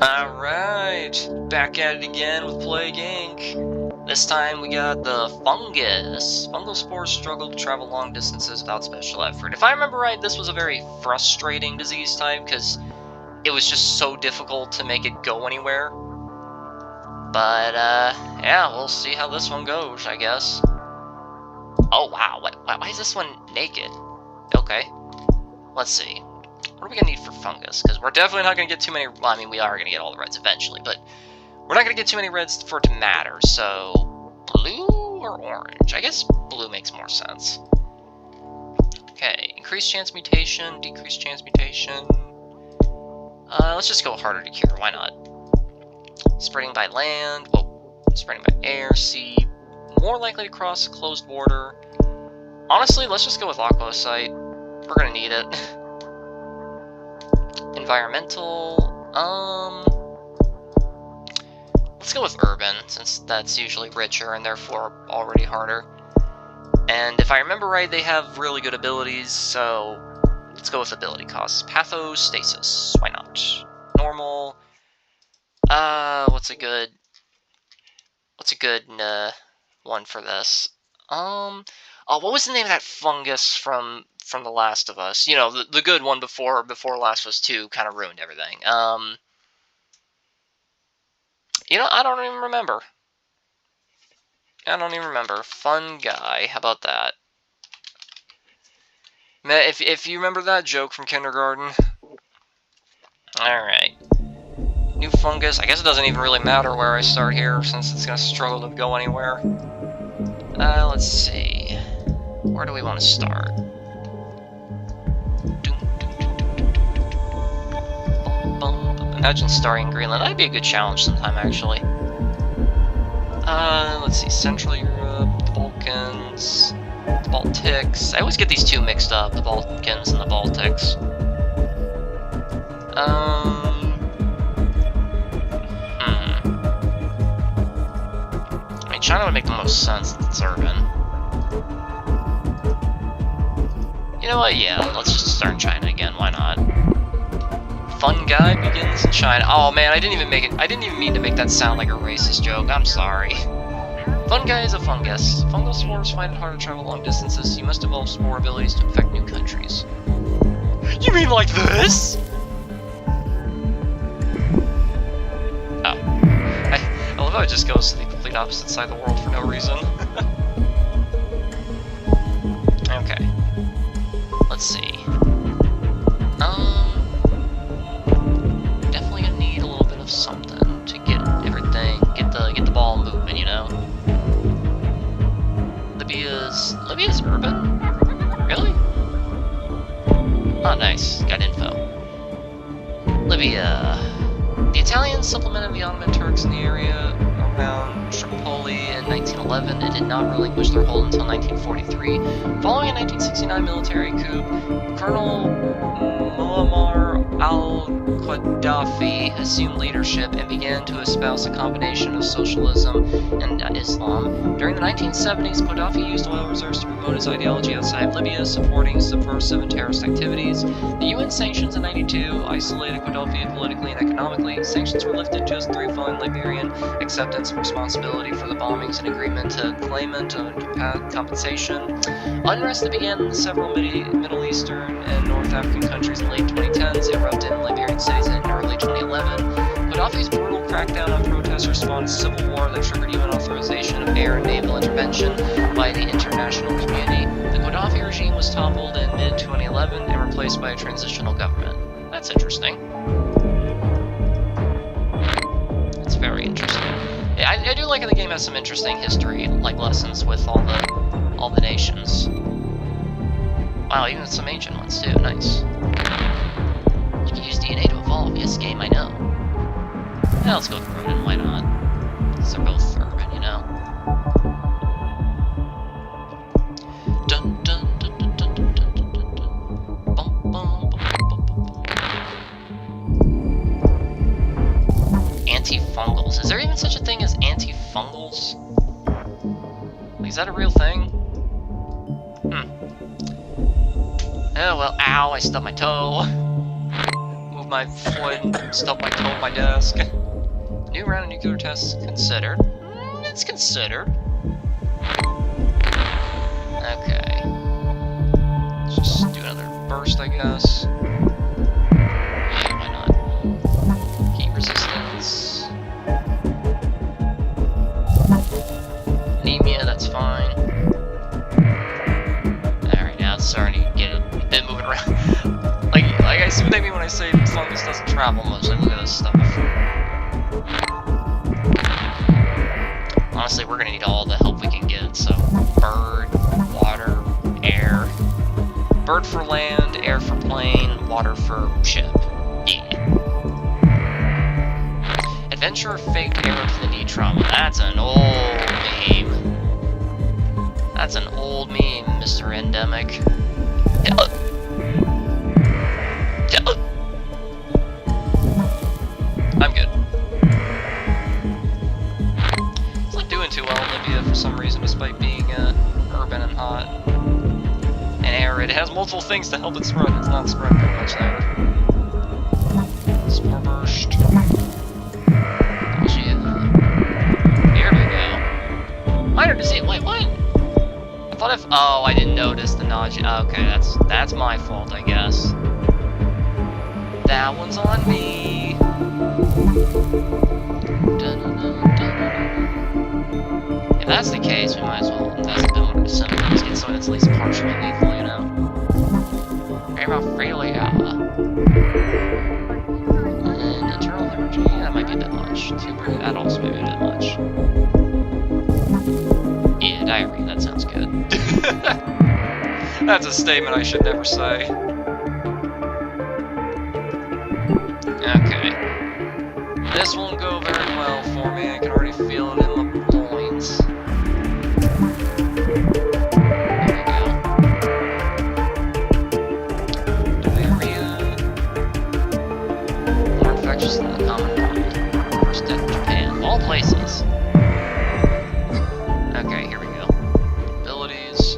Alright, back at it again with Plague Inc. This time we got the Fungus. Fungal spores struggle to travel long distances without special effort. If I remember right, this was a very frustrating disease type because it was just so difficult to make it go anywhere. But, yeah, we'll see how this one goes, I guess. Oh, wow, why is this one naked? Okay, let's see. What are we gonna need for Fungus? Because we're definitely not gonna get too many. Well, I mean, we are gonna get all the reds eventually, but we're not gonna get too many reds for it to matter. So, blue or orange? I guess blue makes more sense. Okay, increased chance mutation, decreased chance mutation. Let's just go harder to cure. Why not? Spreading by land. Whoa, spreading by air, sea. More likely to cross a closed border. Honestly, let's just go with Aquosite. We're gonna need it. Environmental, let's go with urban, since that's usually richer and therefore already harder. And if I remember right, they have really good abilities, so let's go with ability costs. Pathostasis, why not? Normal, what's a good one for this? Oh, what was the name of that fungus from The Last of Us? You know, the good one before Last of Us 2 kind of ruined everything. You know, I don't even remember. Fun guy, how about that? If you remember that joke from kindergarten. Alright. New fungus. I guess it doesn't even really matter where I start here, since it's going to struggle to go anywhere. Let's see. Where do we want to start? Imagine starting in Greenland. That'd be a good challenge sometime, actually. Let's see. Central Europe, the Balkans, the Baltics. I always get these two mixed up, the Balkans and the Baltics. I mean, China would make the most sense since it's urban. You know what? Yeah, let's just start in China again. Why not? Fun guy begins in China. Oh man, I didn't even mean to make that sound like a racist joke. I'm sorry. Fun guy is a fungus. Fungal spores find it hard to travel long distances, so you must evolve spore abilities to infect new countries. You mean like this? Oh. I love how it just goes to the complete opposite side of the world for no reason. Okay. Let's see. Definitely gonna need a little bit of something to get everything, get the ball moving, you know. Libya's urban? Really? Oh, nice. Got info. Libya. The Italians supplemented the Ottoman Turks in the area around Tripoli in 1911 and did not relinquish their hold until 1943. Following a 1969 military coup, Colonel Muammar al-Qaddafi assumed leadership and began to espouse a combination of socialism and Islam. During the 1970s, Qaddafi used oil reserves to promote his ideology outside Libya, supporting subversive and terrorist activities. The UN sanctions in '92 isolated Qaddafi politically and economically. Sanctions were lifted just 3 following Liberian acceptance of responsibility for the bombings and agreement to claimant compensation. Unrest that began in several Middle Eastern and North African countries in late 2010s erupted in Liberian cities in early 2011. Qaddafi's brutal crackdown on protesters spawned a civil war that triggered UN authorization of air and naval intervention by the international community. The Qaddafi regime was toppled in mid-2011 and replaced by a transitional government. That's interesting. It's very interesting. I do like that the game has some interesting history, like lessons with all the nations. Wow, even some ancient ones too. Nice. You can use DNA to evolve. Yes, game, I know. Yeah, let's go with Rodent. Why not? Because they're both urban, you know. Dun dun dun dun dun dun dun dun dun. Bum bum bum bum bum. Antifungals. Is there even such a thing as antifungals? Like, is that a real thing? Oh well, ow, I stubbed my toe. move my foot and stub my toe on my desk. New round of nuclear tests considered. It's considered. Okay. Let's just do another burst, I guess. Yeah, why not? Heat resistance. Anemia, that's fine. Alright, now it's starting to get a bit moving around. like I see what they mean when I say fungus doesn't travel much. Like, look at this stuff. Honestly, we're gonna need all the help we can get, so bird, water, air. Bird for land, air for plane, water for ship. Yeah. Adventurer faked arrow to the knee trauma. That's an old meme. That's an old meme, Mr. Endemic. I'm good. It's not doing too well in Libya for some reason, despite being urban and hot and arid. It has multiple things to help it spread. It's not spreading very much there. Spore burst. Here we go. Minor disease. Wait, what? I thought if. Oh, I didn't notice the nausea. Okay, that's my fault, I guess. That one's on me. If that's the case, we might as well invest a bit more symptoms, get something that's at least partially lethal, you know? Hemophilia. And internal hemorrhage, that might be a bit much. Tuber, that also may be a bit much. Yeah, diarrhea, that sounds good. That's a statement I should never say. Okay. This won't go very well for me. I can already feel it in my loins. There we go. Diarrhea. More infectious than the common cold. First death in Japan. Of all places. Okay, here we go. Abilities.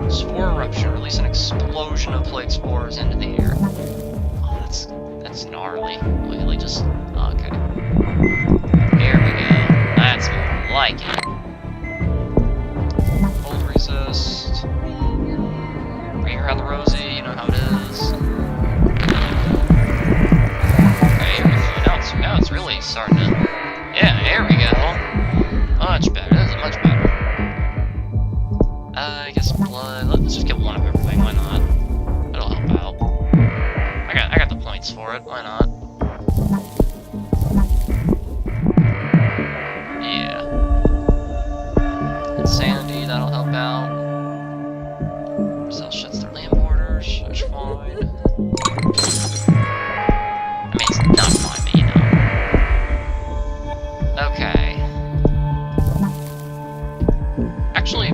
Spore eruption. Release an explosion of plague spores into the air. Oh, that's gnarly. Really just... okay. There we go. That's more like it. Cold resist. Bring around the rosy, you know how it is. Okay, here we go. Now it's really starting to... yeah, there we go. Much better. This is much better. I guess blood... let's just get one of everything. Why not? It'll help out. I got the points for it. Why not? Yeah. Insanity, that'll help out. Cell shuts their land borders, that's fine. I mean, it's not fine, but you know. Okay. Actually,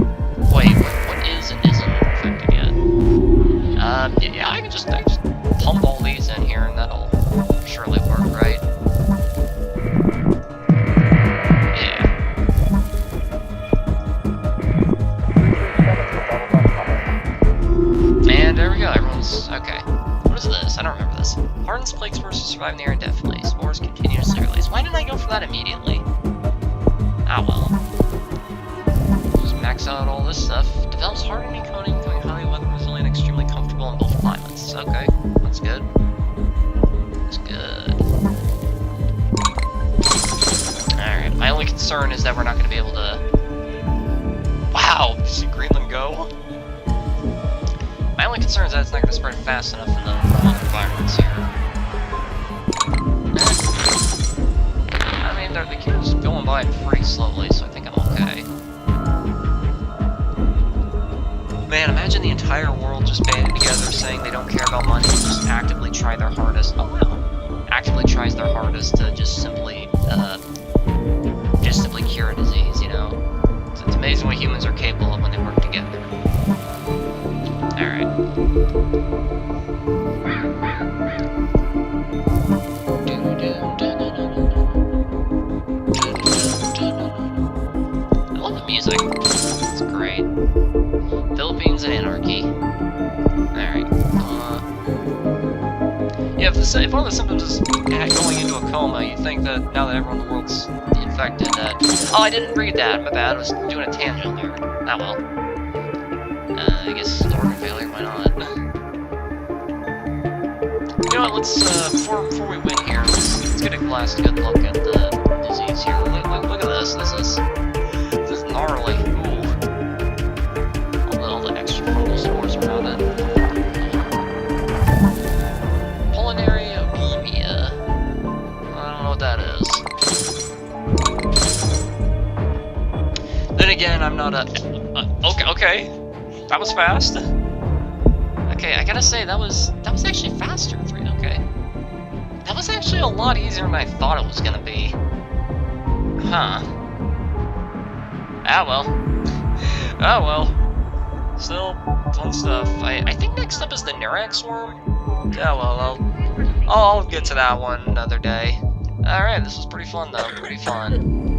wait, what is and isn't affected yet? Yeah, I can just pump all these in here and that'll surely work, right? And there we go, everyone's... okay. What is this? I don't remember this. Hardens plague spores to survive in the air indefinitely. Spores continuously release. Why didn't I go for that immediately? Ah well. Just max out all this stuff. Develops hardening coating, becoming highly weather resilient, extremely comfortable in both climates. Okay, that's good. That's good. Alright, my only concern is that we're not going to be able to... wow, did you see Greenland go? My only concern is that it's not going to spread fast enough in the cold environments here. I mean, the cure's going by pretty slowly, so I think I'm okay. Man, imagine the entire world just banding together saying they don't care about money and just actively try their hardest. Oh no. Actively tries their hardest to just simply cure a disease, you know? It's amazing what humans are capable of when they work together. Alright. I love the music. It's great. Philippines and anarchy. Alright. Yeah, if one of the symptoms is going into a coma, you'd think that now that everyone in the world's infected, that... Oh, I didn't read that, my bad, I was doing a tangent there. Ah, well. I guess organ failure, why not? You know what, let's, before we win here, let's get a last good look at the disease here. Look at this, this is gnarly. Ooh. All the extra fungal spores around it. Pulmonary anemia. I don't know what that is. Then again, I'm not a... okay. That was fast. Okay, I gotta say, that was actually faster. Okay. That was actually a lot easier than I thought it was gonna be. Huh. Ah, well. Oh, well. Still, fun stuff. I think next up is the Nirax worm. Yeah, well, I'll get to that one another day. Alright, this was pretty fun, though. Pretty fun.